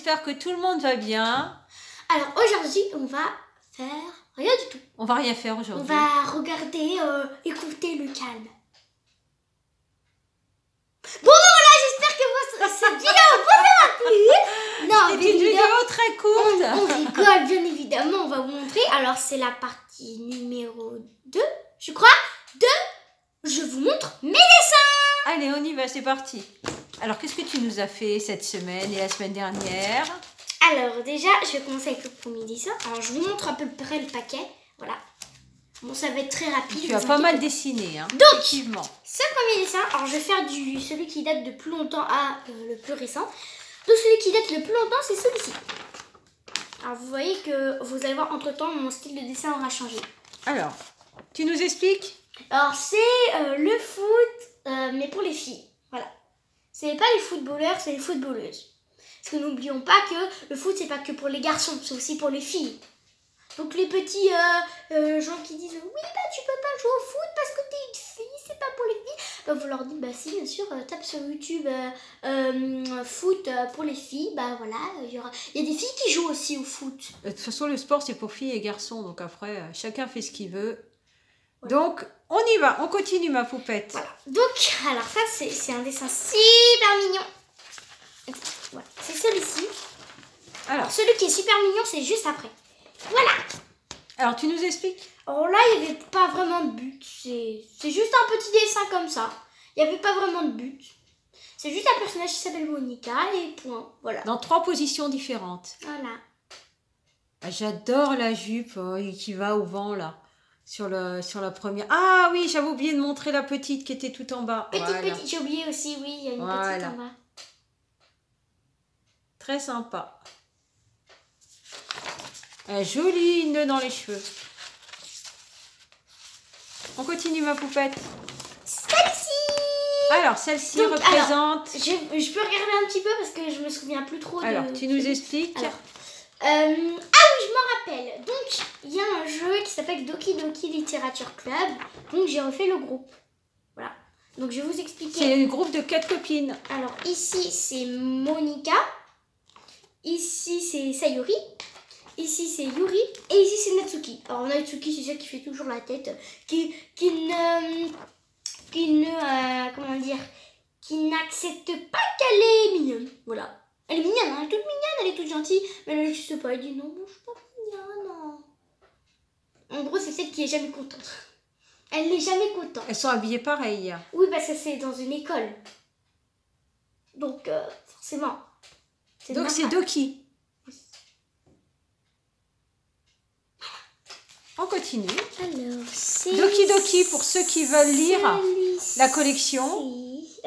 j'espère que tout le monde va bien. Alors aujourd'hui, on va faire rien du tout. On va rien faire aujourd'hui. On va regarder, écouter le calme. Bon voilà, j'espère que cette vidéo vous aura plu. Non, c'est une vidéo très courte. On rigole, bien évidemment, on va vous montrer. Alors c'est la partie numéro 2, je crois. Je vous montre mes dessins. Allez, on y va, c'est parti. Alors, qu'est-ce que tu nous as fait cette semaine et la semaine dernière? Alors déjà, je vais commencer avec le premier dessin. Alors je vous montre à peu près le paquet. Voilà. Bon, ça va être très rapide. Tu as pas mal dessiné, hein. Donc, effectivement. Ce premier dessin, alors je vais faire celui qui date de plus longtemps à le plus récent. Donc celui qui date le plus longtemps, c'est celui-ci. Alors vous voyez que vous allez voir entre temps, mon style de dessin aura changé. Alors, tu nous expliques? Alors c'est le foot, mais pour les filles. Voilà. C'est pas les footballeurs, c'est les footballeuses. Parce que n'oublions pas que le foot, c'est pas que pour les garçons, c'est aussi pour les filles. Donc les petits gens qui disent oui bah tu peux pas jouer au foot parce que t'es une fille, c'est pas pour les filles. Bah vous leur dites bah si bien sûr, tape sur YouTube foot pour les filles, bah voilà, il y a des filles qui jouent aussi au foot. De toute façon le sport c'est pour filles et garçons, donc après chacun fait ce qu'il veut. Ouais. Donc on y va, on continue ma poupette. Voilà. Donc alors ça c'est un dessin super mignon. Voilà. C'est celui-ci. Alors celui qui est super mignon c'est juste après. Voilà. Alors, tu nous expliques? Alors là, il n'y avait pas vraiment de but. C'est juste un petit dessin comme ça. Il n'y avait pas vraiment de but. C'est juste un personnage qui s'appelle Monica et point. Voilà. Dans 3 positions différentes. Voilà. Ah, j'adore la jupe qui va au vent, là. Sur la première. Ah oui, j'avais oublié de montrer la petite qui était tout en bas. Petite, j'ai oublié aussi, oui, il y a une petite en bas. Très sympa. Un joli nœud dans les cheveux. On continue ma poupette. Celle-ci. Alors, celle-ci représente... Alors, je peux regarder un petit peu parce que je me souviens plus trop. Alors, tu nous expliques. Alors, ah oui, je m'en rappelle. Donc, il y a un jeu qui s'appelle Doki Doki Literature Club. Donc, j'ai refait le groupe. Voilà. Donc, je vais vous expliquer. C'est un groupe de 4 copines. Alors, ici, c'est Monica. Ici, c'est Sayuri. Ici, c'est Yuri. Et ici, c'est Natsuki. Alors, Natsuki, c'est celle qui fait toujours la tête. Qui n'accepte pas qu'elle est mignonne. Voilà. Elle est mignonne, hein, elle est toute mignonne, elle est toute gentille. Mais elle ne juste pas. Elle dit non, je suis pas mignonne. Non. En gros, c'est celle qui est jamais contente. Elle n'est jamais contente. Elles sont habillées pareil. Oui, parce que c'est dans une école. Donc, forcément. Donc, c'est Doki. On continue. Alors, c'est Doki Doki pour ceux qui veulent lire la collection.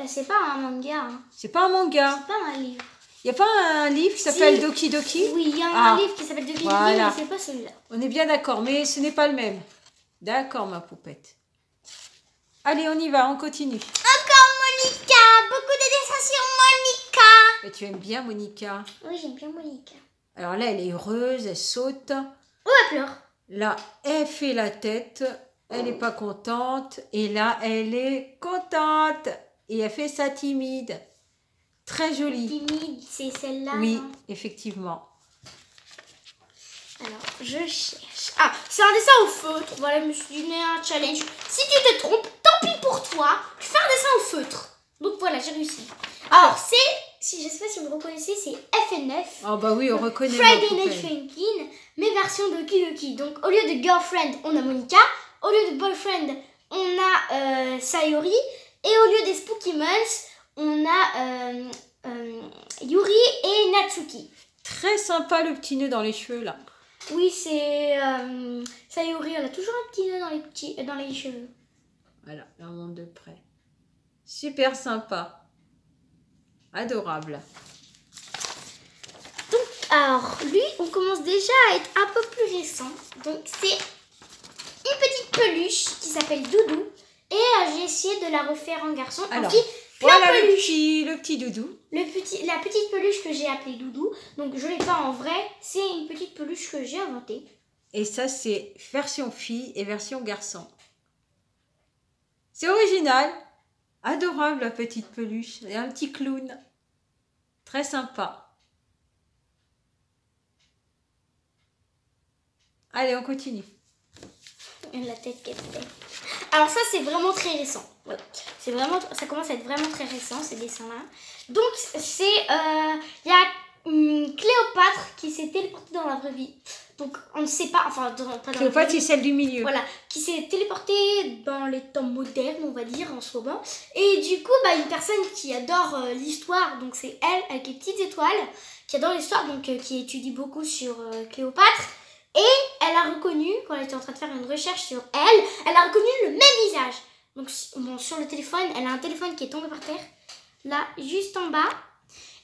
C'est pas un manga. Hein. C'est pas un manga. C'est pas un livre. Il n'y a pas un livre qui s'appelle Doki Doki? Oui, il y a un livre qui s'appelle Doki Doki, mais c'est pas celui-là. On est bien d'accord, mais ce n'est pas le même. D'accord, ma poupette. Allez, on y va, on continue. Encore Monica. Beaucoup de dessins sur Monica. Et tu aimes bien Monica? Oui, j'aime bien Monica. Alors là, elle est heureuse, elle saute. Oh, elle pleure. Là, elle fait la tête, elle n'est pas contente. Et là, elle est contente. Et elle fait ça timide. Très jolie. Timide, c'est celle-là. Oui, non? effectivement. Alors, je cherche. Ah, c'est un dessin au feutre. Voilà, je me suis donné un challenge. Si tu te trompes, tant pis pour toi. Je fais un dessin au feutre. Donc voilà, j'ai réussi. Alors, je sais pas si vous reconnaissez, c'est FNF. Oh bah oui, on reconnaît. Friday Night Funkin', mais version Doki Doki. Donc au lieu de girlfriend, on a Monica. Au lieu de boyfriend, on a Sayori. Et au lieu des Spooky Months, on a Yuri et Natsuki. Très sympa le petit nœud dans les cheveux là. Oui, c'est Sayori, elle a toujours un petit nœud dans les cheveux. Voilà, là on monte de près. Super sympa. Adorable. Donc, alors, lui, on commence déjà à être un peu plus récent. Donc, c'est une petite peluche qui s'appelle Doudou. Et j'ai essayé de la refaire en garçon. Alors, voilà le petit Doudou. La petite peluche que j'ai appelée Doudou. Donc, je ne l'ai pas en vrai. C'est une petite peluche que j'ai inventée. Et ça, c'est version fille et version garçon. C'est original. Adorable la petite peluche. Et un petit clown. Très sympa. Allez, on continue. La tête qu'elle fait. Alors ça c'est vraiment très récent. Voilà. C'est vraiment, ça commence à être vraiment très récent ces dessins-là. Donc c'est, il y a Cléopâtre qui s'est téléportée dans la vraie vie. Donc on ne sait pas, enfin pas dans la vraie Cléopâtre, c'est vie. celle du milieu. Voilà, qui s'est téléportée dans les temps modernes, on va dire en ce moment. Et du coup, une personne qui adore l'histoire, donc c'est elle qui est Petites Étoiles, qui adore l'histoire, donc qui étudie beaucoup sur Cléopâtre. Et elle a reconnu, quand elle était en train de faire une recherche sur elle a reconnu le même visage. Donc bon, sur le téléphone, elle a un téléphone qui est tombé par terre. Là, juste en bas.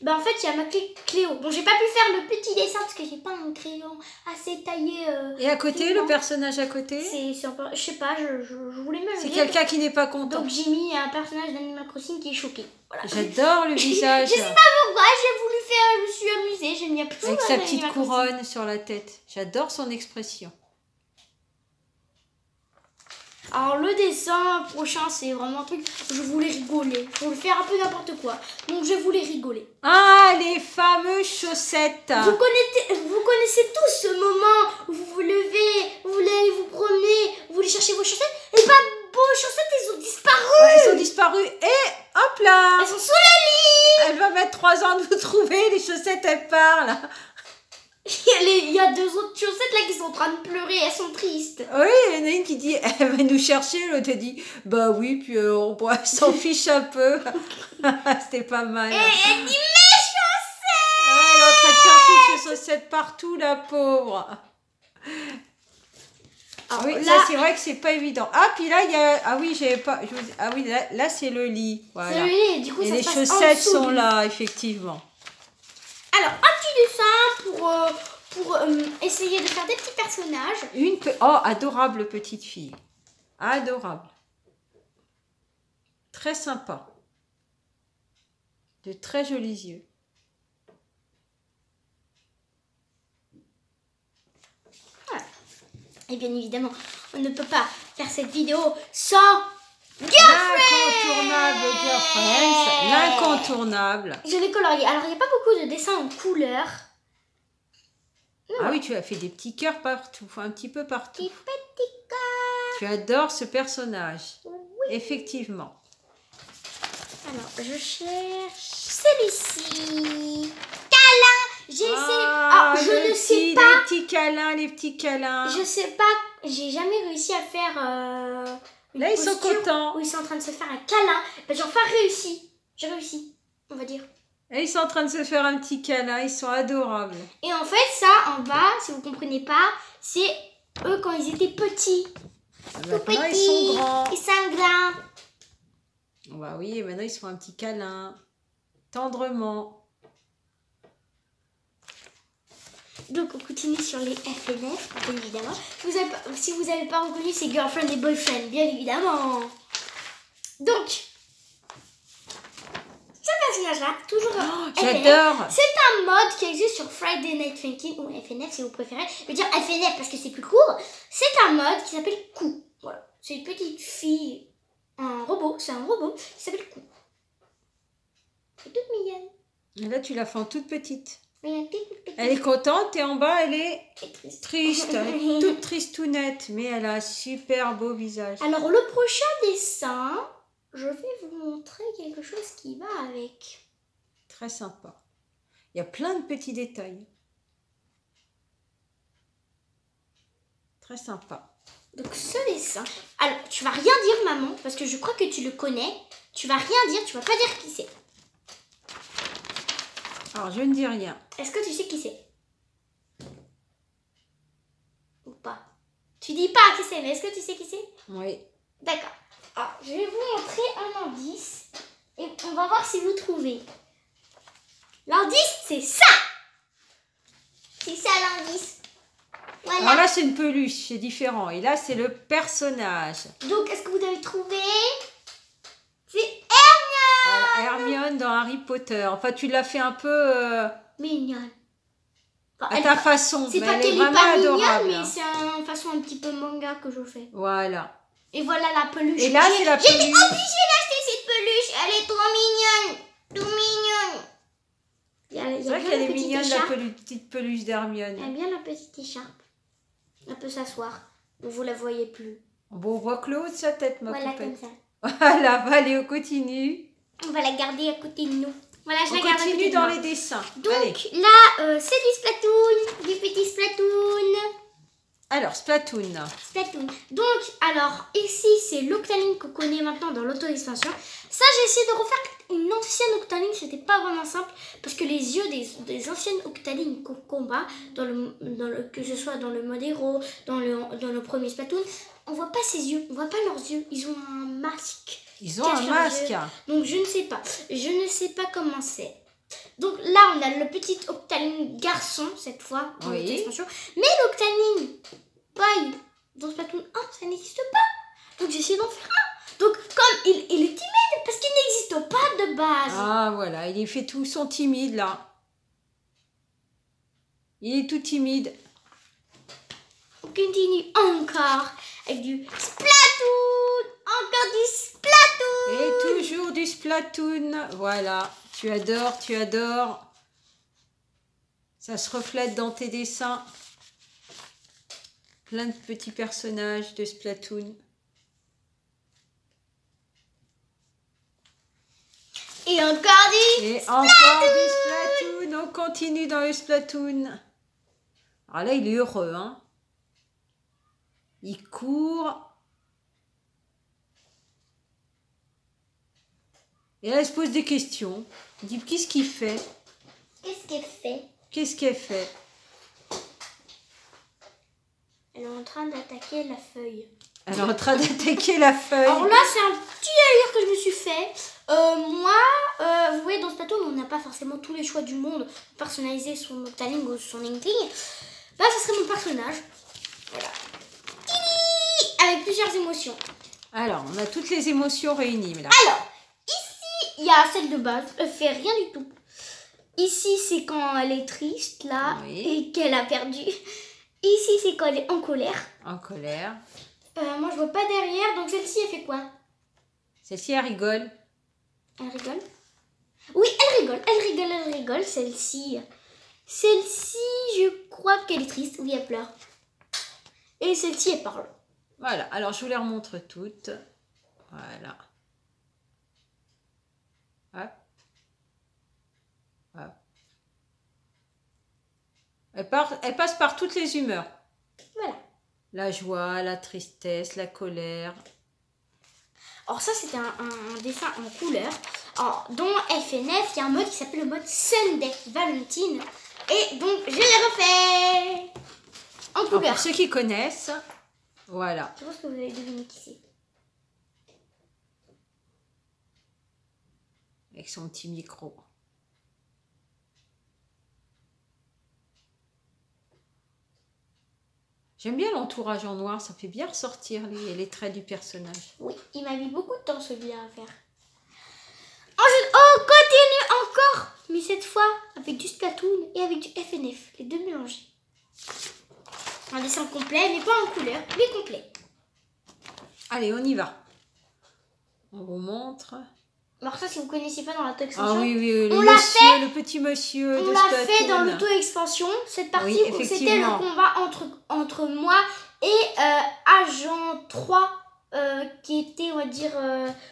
En fait, il y a marqué Cléo. Bon, j'ai pas pu faire le petit dessin parce que j'ai pas un crayon assez taillé. Et à côté, le personnage à côté c'est un peu, je sais pas, je voulais me c'est quelqu'un qui n'est pas content. Donc j'ai mis un personnage d'Animal Crossing qui est choqué. Voilà. J'adore le visage. Je sais pas pourquoi, j'ai voulu faire, je me suis amusée, j'ai mis un peu avec sa petite couronne sur la tête. J'adore son expression. Alors le dessin prochain, c'est vraiment un truc, je voulais rigoler. Je voulais faire un peu n'importe quoi. Donc je voulais rigoler. Ah, les fameuses chaussettes. Vous connaissez tous ce moment où vous vous levez, vous voulez aller vous promener, vous voulez chercher vos chaussettes, et vos chaussettes, elles ont disparu. Elles sont disparues et hop là. Elles sont sous le lit. Elle va mettre 3 ans de vous trouver, les chaussettes, elles parlent. Il y a 2 autres chaussettes là qui sont en train de pleurer, elles sont tristes. Oui, il y en a une qui dit, elle va nous chercher, l'autre dit, bah oui, puis on s'en fiche un peu. C'était pas mal. Et elle dit, mes chaussettes. Elle est en train de chercher ses chaussettes partout, la pauvre. Alors, oui, là, ça c'est vrai que c'est pas évident. Ah, puis là, il y a... Ah oui, j'avais pas... Ah oui, là c'est le lit. Voilà. c'est le lit, du coup, et ça les se passe chaussettes en dessous sont du là, effectivement. Alors, un petit dessin pour essayer de faire des petits personnages. Oh, adorable petite fille. Adorable. Très sympa. De très jolis yeux. Voilà. Et bien évidemment, on ne peut pas faire cette vidéo sans L'incontournable Girlfriends. L'incontournable. Je l'ai colorié. Alors, il n'y a pas beaucoup de dessins en couleur. Ah oui, tu as fait des petits cœurs partout, un petit peu partout. Des petits cœurs. Tu adores ce personnage. Oui. Effectivement. Alors, je cherche celui-ci. Câlin. J'ai essayé. Ah, je ne sais pas. Les petits câlins, les petits câlins. Je sais pas. J'ai jamais réussi à faire une là, ils sont contents. où ils sont en train de se faire un câlin. J'ai enfin réussi. J'ai réussi, on va dire. Et ils sont en train de se faire un petit câlin. Ils sont adorables. Et en fait, ça, en bas, si vous comprenez pas, c'est eux quand ils étaient petits. Maintenant, ils sont grands. Ils sont grands. Bah oui, et maintenant, ils se font un petit câlin. Tendrement. Donc, on continue sur les FNF, bien évidemment. Si vous n'avez pas reconnu, c'est Girlfriend et Boyfriend, bien évidemment. Donc, ce personnage-là, toujours j'adore. C'est un mode qui existe sur Friday Night Funkin' ou FNF si vous préférez. Je veux dire FNF parce que c'est plus court. C'est un mode qui s'appelle Coup. Voilà. C'est une petite fille, un robot, c'est un robot qui s'appelle Coup. C'est toute mignonne. Et là, tu la fais en toute petite. Elle Elle est contente et en bas, elle est triste. Elle est toute tristounette, mais elle a un super beau visage. Alors, le prochain dessin, je vais vous montrer quelque chose qui va avec. Très sympa. Il y a plein de petits détails. Très sympa. Donc, ce dessin. Alors, tu vas rien dire, maman, parce que je crois que tu le connais. Tu vas rien dire, tu vas pas dire qui c'est. Alors, je ne dis rien. Est-ce que tu sais qui c'est? Ou pas? Tu dis pas qui c'est, mais est-ce que tu sais qui c'est? Oui. D'accord. Alors, je vais vous montrer un indice. Et on va voir si vous trouvez. L'indice, c'est ça! C'est ça l'indice. Voilà. Alors là, c'est une peluche, c'est différent. Et là, c'est le personnage. Donc, est-ce que vous avez trouvé? C'est Hermione. Hermione dans Harry Potter. Enfin, tu l'as fait un peu mignonne. à ta façon. C'est mais pas elle est qu'elle est vraiment pas mignonne, adorable. mais c'est une façon un petit peu manga que je fais. Voilà. Et voilà la peluche. Et là, c'est la peluche. J'étais obligée d'acheter cette peluche. Elle est trop mignonne. Tout mignonne. C'est vrai qu'elle est mignonne, la petite peluche d'Hermione. J'aime bien la petite écharpe. Elle peut s'asseoir. Vous la voyez plus. Bon, on voit que le haut de sa tête, ma Voilà, poupette. comme ça. Voilà, bah, allez, on continue. On va la garder à côté de nous. Voilà, je On la garde à côté continue de dans moi. les dessins. Donc Allez. là, c'est du Splatoon, du petit Splatoon. Alors, Splatoon. Splatoon. Donc, alors, ici, c'est l'Octaline qu'on connaît maintenant dans l'auto-expansion. Ça, j'ai essayé de refaire une ancienne Octaline. C'était pas vraiment simple parce que les yeux des anciennes Octalines qu'on combat, que ce soit dans le mode héros, dans le premier Splatoon, on voit pas ses yeux, on voit pas leurs yeux. Ils ont un masque. Ils ont un masque. Donc, je ne sais pas. Je ne sais pas comment c'est. Donc là, on a le petit Octaline garçon, cette fois, dans Oui. l'expansion. Mais l'Octaline boy, dans Splatoon 1, ça n'existe pas. Donc j'ai essayé d'en faire un. Donc comme il est timide, parce qu'il n'existe pas de base. Ah, voilà, il fait tout son timide, là. Il est tout timide. On continue encore avec du Splatoon. Encore du Splatoon. Et toujours du Splatoon. Voilà, tu adores, tu adores. Ça se reflète dans tes dessins. Plein de petits personnages de Splatoon. Et encore du Et Splatoon. encore du Splatoon. On continue dans le Splatoon. Alors là, il est heureux, hein. Il court. Et là, elle se pose des questions. Il dit, qu'est-ce qu'il fait? Qu'est-ce qu'elle fait? Qu'est-ce qu'elle fait? Elle est en train d'attaquer la feuille. Elle est en train d'attaquer la feuille. Alors là, c'est un petit délire que je me suis fait. Vous voyez, dans Splatoon, on n'a pas forcément tous les choix du monde pour personnaliser son Octaling ou son Inkling. Bah, ce serait mon personnage. Voilà. Tili, avec plusieurs émotions. Alors, on a toutes les émotions réunies, là. Alors, ici, il y a celle de base. Elle fait rien du tout. Ici, c'est quand elle est triste, là, Oui. et qu'elle a perdu. Ici, c'est quand elle est en colère. En colère. Moi, je vois pas derrière. Donc, celle-ci, elle fait quoi? Celle-ci, elle rigole. Elle rigole? Oui, elle rigole, celle-ci. Celle-ci, je crois qu'elle est triste. Oui, elle pleure. Et celle-ci, elle parle. Voilà, alors je vous les remontre toutes. Voilà. Hop. Hop. Elle passe par toutes les humeurs. Voilà. La joie, la tristesse, la colère. Alors ça, c'était un dessin en couleur. Alors, dans FNF, il y a un mode qui s'appelle le mode Sunday Valentine. Et donc, je l'ai refait en Alors, couleur. pour ceux qui connaissent, voilà. Je pense que vous avez deviné qui c'est. Avec son petit micro. J'aime bien l'entourage en noir, ça fait bien ressortir les traits du personnage. Oui, il m'a mis beaucoup de temps celui-là à faire. Ensuite, on continue encore, mais cette fois avec du Splatoon et avec du FNF, les deux mélangés. Un dessin complet, mais pas en couleur, mais complet. Allez, on y va. On vous montre. Alors ça, si vous ne connaissiez pas dans la Ah expansion, oui, oui, on l'a fait. le petit monsieur On de l'a Splatoon. fait dans l'auto-expansion, cette partie Oui, où c'était effectivement. le combat entre moi et Agent 3 qui était, on va dire,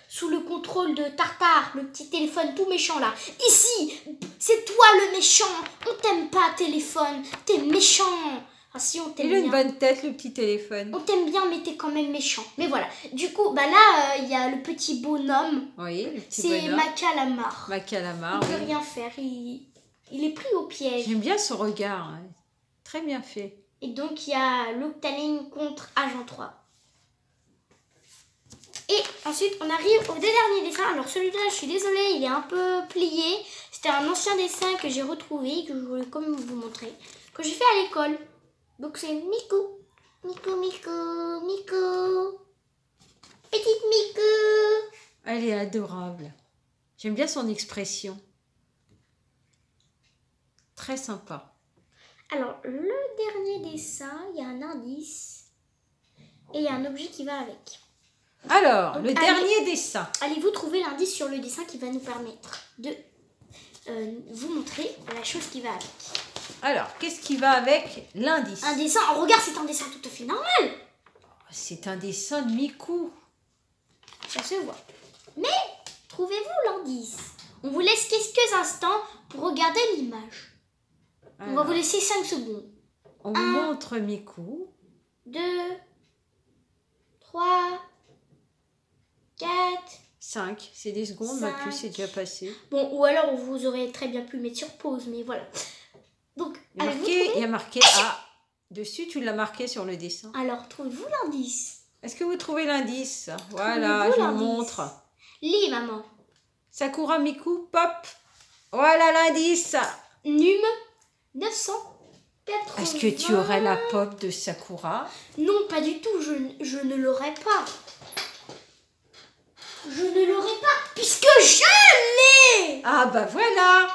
sous le contrôle de Tartare, le petit téléphone tout méchant là. Ici, c'est toi le méchant, on t'aime pas téléphone, t'es méchant. Enfin si, on t'aime Il a bien. une bonne tête, le petit téléphone. On t'aime bien, mais t'es quand même méchant. Mais voilà, du coup, bah là, il y a le petit bonhomme, Oui, le petit c'est bonhomme. Macalamar. Macalamar, Il peut oui. rien faire, il est pris au piège. J'aime bien son regard. Hein. Très bien fait. Et donc, il y a l'Octaline contre Agent 3. Et ensuite, on arrive au dernier dessin. Alors, celui-là, je suis désolée, il est un peu plié. C'était un ancien dessin que j'ai retrouvé, que je voulais quand même vous montrer, que j'ai fait à l'école. Donc, c'est Miku. Miku, Miku, Miku. Petite Miku. Elle est adorable. J'aime bien son expression. Très sympa. Alors, le dernier dessin, il y a un indice. Et il y a un objet qui va avec. Alors, Donc, le dernier dessin. Allez-vous trouver l'indice sur le dessin qui va nous permettre de vous montrer la chose qui va avec. Alors, qu'est-ce qui va avec l'indice? Un dessin. Oh, regarde, c'est un dessin tout à fait normal. C'est un dessin de Miku. Ça se voit. Mais, trouvez-vous l'indice? On vous laisse quelques instants pour regarder l'image. On va vous laisser 5 secondes. On vous montre Miku. 2, 3, 4... 5, c'est des secondes, ma puce, c'est déjà passé. Bon, ou alors vous aurez très bien pu mettre sur pause, mais voilà. Donc, il y a marqué A. Dessus, tu l'as marqué sur le dessin. Alors, trouvez-vous l'indice? Est-ce que vous trouvez l'indice? Voilà, je vous montre. Lis, maman. Sakura Miku Pop. Voilà l'indice. Num 980. Est-ce que tu aurais la pop de Sakura? Non, pas du tout, je ne l'aurais pas. Je ne l'aurais pas, puisque je l'ai. Ah bah voilà,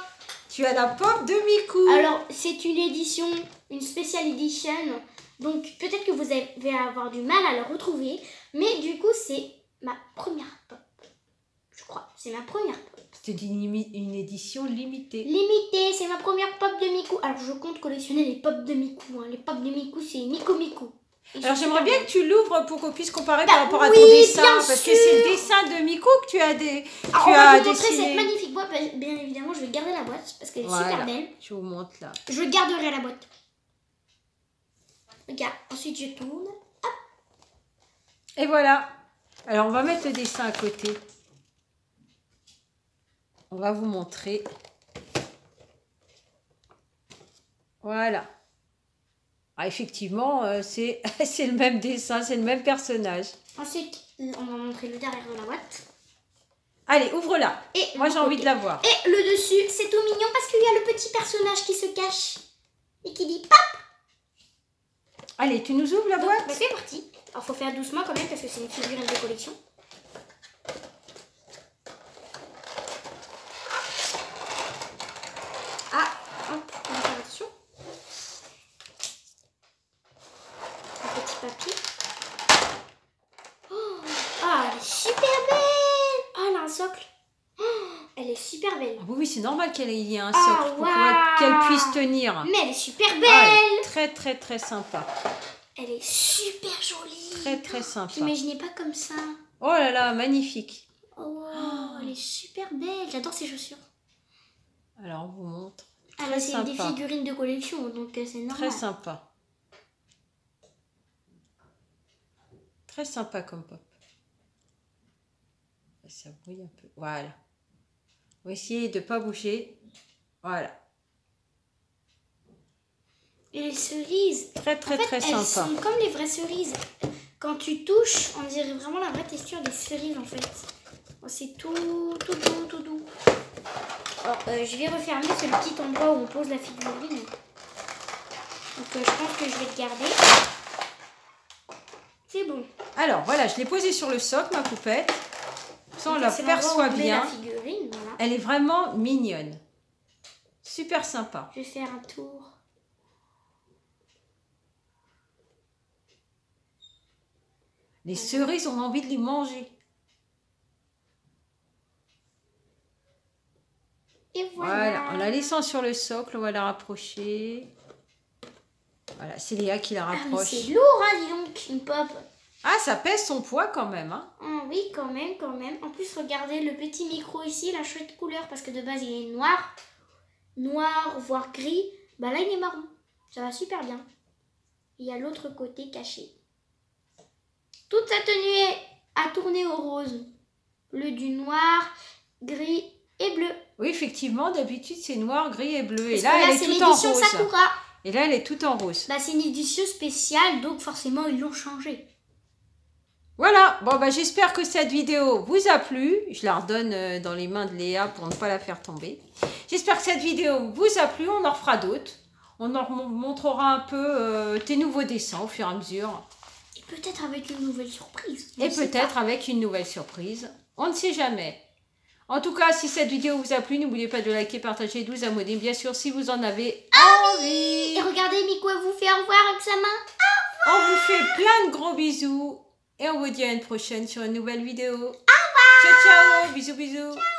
tu as la pop de Miku. Alors, c'est une édition, une spécial edition. Donc, peut-être que vous allez avoir du mal à la retrouver. Mais du coup, c'est ma première pop. Je crois, c'est ma première pop. C'était une édition limitée. Limitée, c'est ma première pop de Miku. Alors, je compte collectionner les pop de Miku. Hein. Les pop de Miku, c'est Miku. Alors j'aimerais bien que tu l'ouvres pour qu'on puisse comparer par rapport à ton dessin. Parce que c'est le dessin de Miku que tu as, on va vous montrer cette magnifique boîte. Bien évidemment, je vais garder la boîte parce qu'elle est super belle. Je vous montre là. Je garderai la boîte. Regarde, ensuite je tourne. Hop. Et voilà. Alors on va mettre le dessin à côté. On va vous montrer. Voilà. Ah, effectivement, c'est le même dessin, c'est le même personnage. Ensuite, on va montrer le derrière de la boîte. Allez, ouvre-la. Moi, j'ai envie de la voir. Et le dessus, c'est tout mignon parce qu'il y a le petit personnage qui se cache. Et qui dit pop. Allez, tu nous ouvres la boîte? Bah, c'est parti. Alors, faut faire doucement quand même parce que c'est une figurine de collection. Ah, hop, on va faire attention. Papier. Oh, elle est super belle. Oh, elle a un socle. Oh, elle est super belle. Ah, oui, c'est normal qu'elle ait un socle pour qu'elle puisse tenir. Mais elle est super belle. Elle est très, très, très sympa. Elle est super jolie. Très, très sympa. J'imaginais pas comme ça. Oh là là, magnifique. Oh, elle est super belle. J'adore ses chaussures. Alors, on vous montre. Ah, là, c'est des figurines de collection, donc c'est normal. Très sympa. Très sympa comme pop. Ça bouille un peu. Voilà. On va essayer de ne pas bouger. Voilà. Et les cerises. Très, très, très sympa. Elles sont comme les vraies cerises. Quand tu touches, on dirait vraiment la vraie texture des cerises en fait. C'est tout doux, tout doux. Alors, je vais refermer ce petit endroit où on pose la figurine. Donc, je pense que je vais le garder. C'est bon. Alors voilà, je l'ai posée sur le socle, ma poupette. Ça, on la perçoit bien. Figurine, voilà. Elle est vraiment mignonne. Super sympa. Je vais faire un tour. Les cerises, on a envie de les manger. Et voilà. En la laissant sur le socle, on va la rapprocher. Voilà, c'est Léa qui la rapproche. C'est lourd, hein, dis donc, une pop. Ah, ça pèse son poids quand même, hein. Oui, quand même. En plus, regardez le petit micro ici, la chouette couleur, parce que de base, il est noir, voire gris. Bah là, il est marron. Ça va super bien. Il y a l'autre côté caché. Toute sa tenue a tourné au rose. Le du noir, gris et bleu. Oui, effectivement, d'habitude, c'est noir, gris et bleu. Et là, elle est toute en rose. Sakura. Et là, elle est toute en rose. Bah, c'est une édition spéciale, donc forcément, ils l'ont changé. Voilà, bon bah j'espère que cette vidéo vous a plu. Je la redonne dans les mains de Léa pour ne pas la faire tomber. J'espère que cette vidéo vous a plu, on en refera d'autres. On en montrera un peu tes nouveaux dessins au fur et à mesure. Et peut-être avec une nouvelle surprise. Et peut-être avec une nouvelle surprise. On ne sait jamais. En tout cas, si cette vidéo vous a plu, n'oubliez pas de liker, partager, de vous abonner, bien sûr, si vous en avez envie. Et regardez, Miku vous fait au revoir avec sa main. On vous fait plein de gros bisous. Et on vous dit à une prochaine sur une nouvelle vidéo. Au revoir. Ciao, ciao. Bisous, bisous. Ciao.